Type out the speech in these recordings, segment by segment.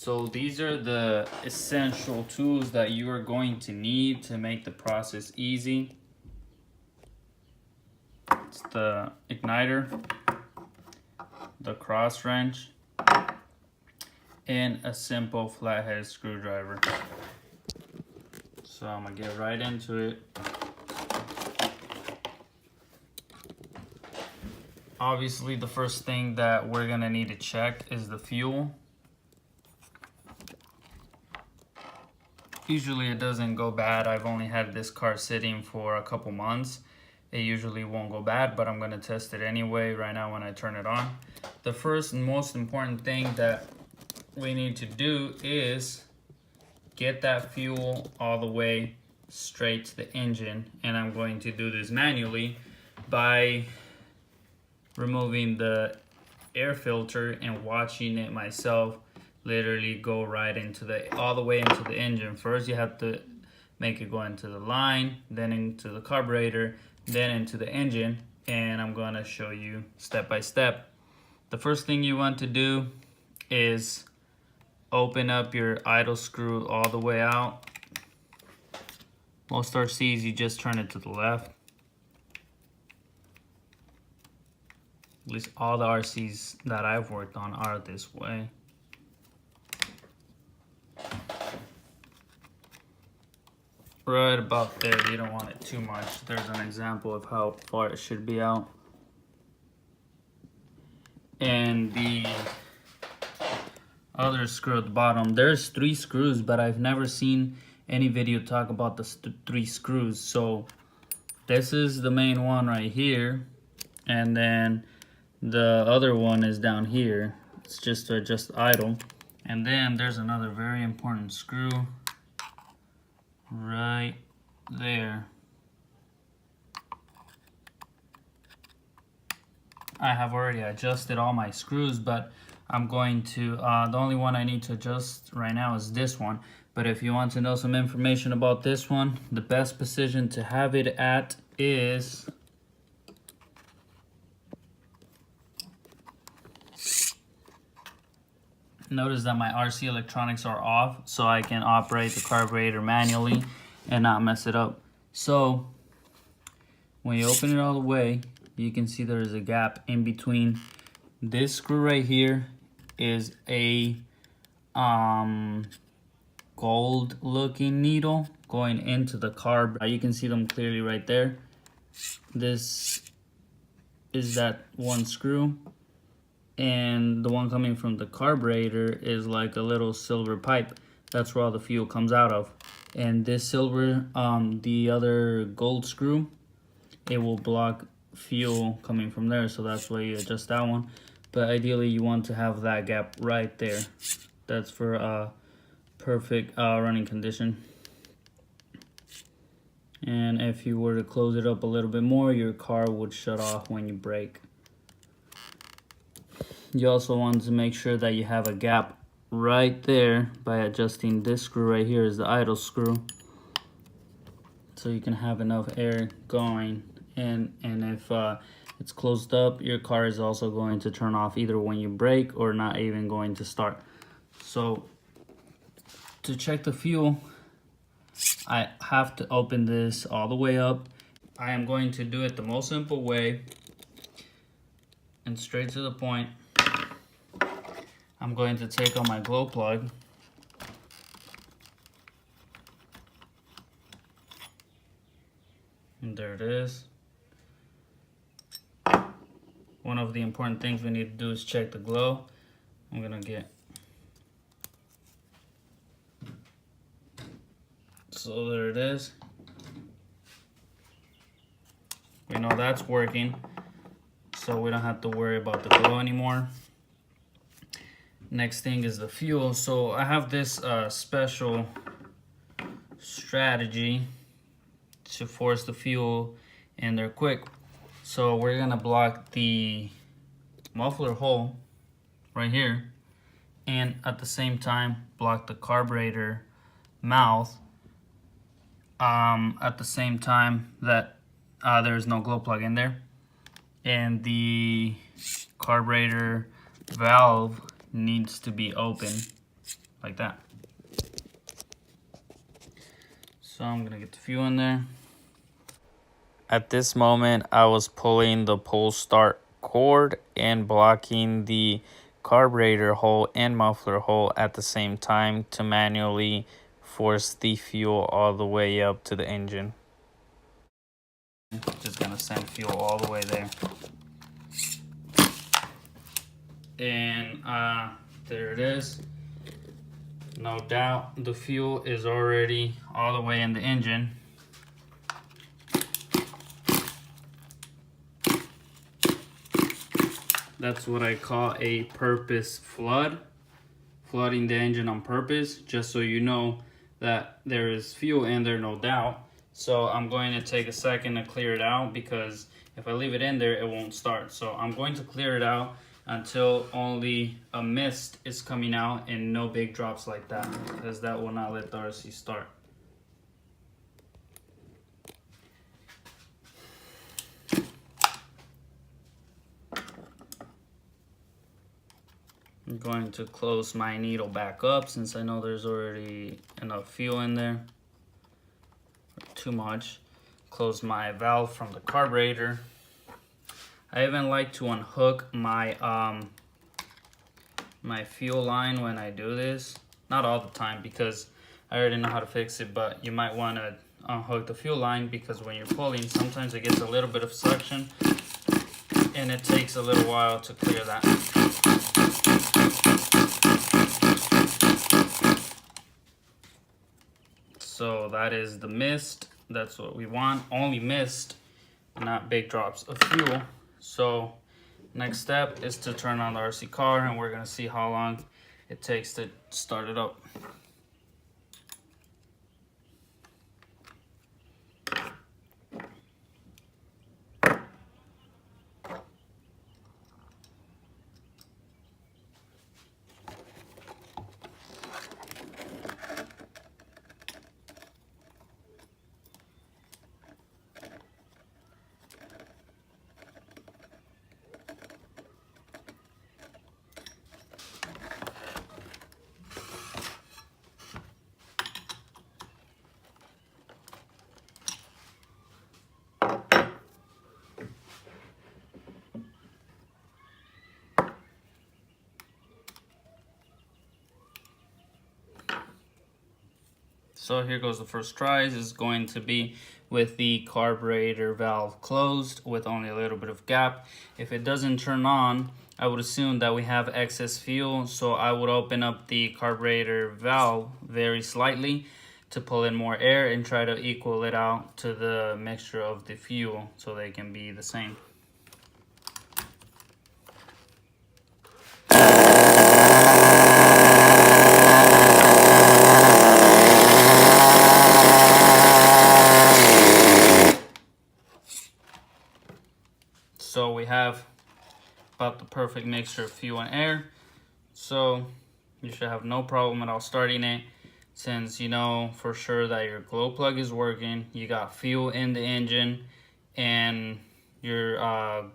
So these are the essential tools that you are going to need to make the process easy. It's the igniter, the cross wrench, and a simple flathead screwdriver. So I'm gonna get right into it. Obviously, the first thing that we're gonna need to check is the fuel. Usually it doesn't go bad. I've only had this car sitting for a couple months. It usually won't go bad, but I'm gonna test it anyway right now when I turn it on. The first and most important thing that we need to do is get that fuel all the way straight to the engine. And I'm going to do this manually by removing the air filter and watching it myself literally go right into all the way into the engine. First you have to make it go into the line, then into the carburetor, then into the engine, and I'm going to show you step by step. The first thing you want to do is open up your idle screw all the way out. Most RCs you just turn it to the left. At least all the RCs that I've worked on are this way. Right about there, you don't want it too much. There's an example of how far it should be out. And the other screw at the bottom, there's 3 screws, but I've never seen any video talk about the 3 screws. So this is the main one right here, and then the other one is down here. It's just to adjust idle. And then there's another very important screw right there. I have already adjusted all my screws, but I'm going to, the only one I need to adjust right now is this one. But if you want to know some information about this one, the best position to have it at is notice that my RC electronics are off, so I can operate the carburetor manually and not mess it up. So when you open it all the way, you can see there is a gap in between. This screw right here is a gold looking needle going into the carb. You can see them clearly right there. This is that one screw, and the one coming from the carburetor is like a little silver pipe. That's where all the fuel comes out of. And this silver, the other gold screw, it will block fuel coming from there, so that's why you adjust that one. But ideally you want to have that gap right there. That's for a perfect running condition. And if you were to close it up a little bit more, your car would shut off when you brake. You also want to make sure that you have a gap right there by adjusting this screw right here is the idle screw, so you can have enough air going. And if it's closed up, your car is also going to turn off either when you brake or not even going to start. So to check the fuel, I have to open this all the way up. I am going to do it the most simple way and straight to the point. I'm going to take out my glow plug and there it is. One of the important things we need to do is check the glow. I'm gonna get, so there it is. We know that's working, so we don't have to worry about the glow anymore. Next thing is the fuel. So I have this special strategy to force the fuel in there quick. So we're gonna block the muffler hole right here, and at the same time block the carburetor mouth at the same time that there's no glow plug in there. And the carburetor valve needs to be open like that. So I'm gonna get the fuel in there. At this moment, I was pulling the pull start cord and blocking the carburetor hole and muffler hole at the same time to manually force the fuel all the way up to the engine. Just gonna send fuel all the way there. And there it is. No doubt the fuel is already all the way in the engine. That's what I call a purpose flood. Flooding the engine on purpose, just so you know that there is fuel in there, no doubt. So I'm going to take a second to clear it out, because if I leave it in there, it won't start. So I'm going to clear it out until only a mist is coming out and no big drops like that, because that will not let the RC start. I'm going to close my needle back up since I know there's already enough fuel in there. Too much. Close my valve from the carburetor. I even like to unhook my my fuel line when I do this. Not all the time, because I already know how to fix it, but you might want to unhook the fuel line, because when you're pulling, sometimes it gets a little bit of suction and it takes a little while to clear that. So that is the mist. That's what we want. Only mist, not big drops of fuel. So next step is to turn on the RC car, and we're gonna see how long it takes to start it up. So here goes the first try. This is going to be with the carburetor valve closed with only a little bit of gap. If it doesn't turn on, I would assume that we have excess fuel, so I would open up the carburetor valve very slightly to pull in more air and try to equal it out to the mixture of the fuel so they can be the same. So we have about the perfect mixture of fuel and air. So you should have no problem at all starting it, since you know for sure that your glow plug is working, you got fuel in the engine, and your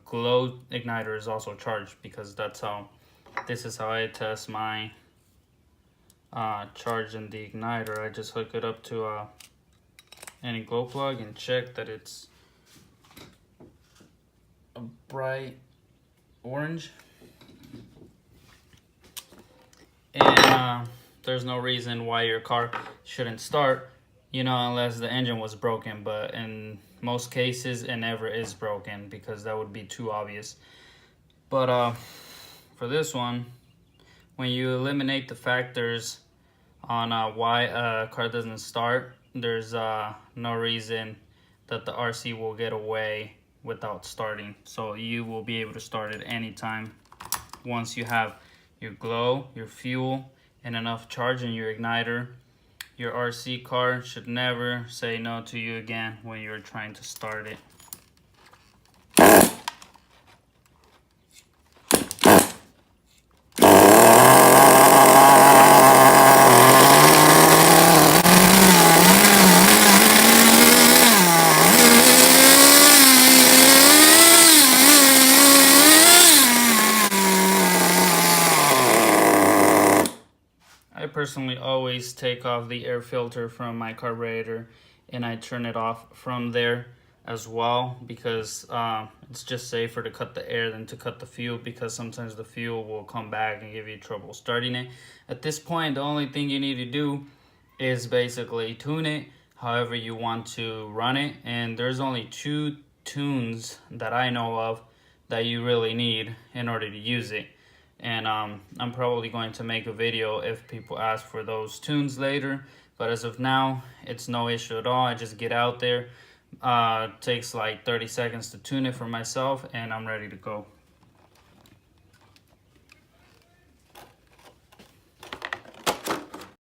glow igniter is also charged, because this is how I test my charge in the igniter. I just hook it up to any glow plug and check that it's a bright orange, and there's no reason why your car shouldn't start, you know, unless the engine was broken. But in most cases it never is broken, because that would be too obvious. But for this one, when you eliminate the factors on why a car doesn't start, there's no reason that the RC will get away without starting. So you will be able to start it anytime once you have your glow, your fuel, and enough charge in your igniter. Your RC car should never say no to you again when you're trying to start it. personally always take off the air filter from my carburetor and I turn it off from there as well, because it's just safer to cut the air than to cut the fuel, because sometimes the fuel will come back and give you trouble starting it. At this point, the only thing you need to do is basically tune it however you want to run it, and there's only 2 tunes that I know of that you really need in order to use it. And I'm probably going to make a video if people ask for those tunes later, but as of now it's no issue at all. I just get out there, takes like 30 seconds to tune it for myself, and I'm ready to go.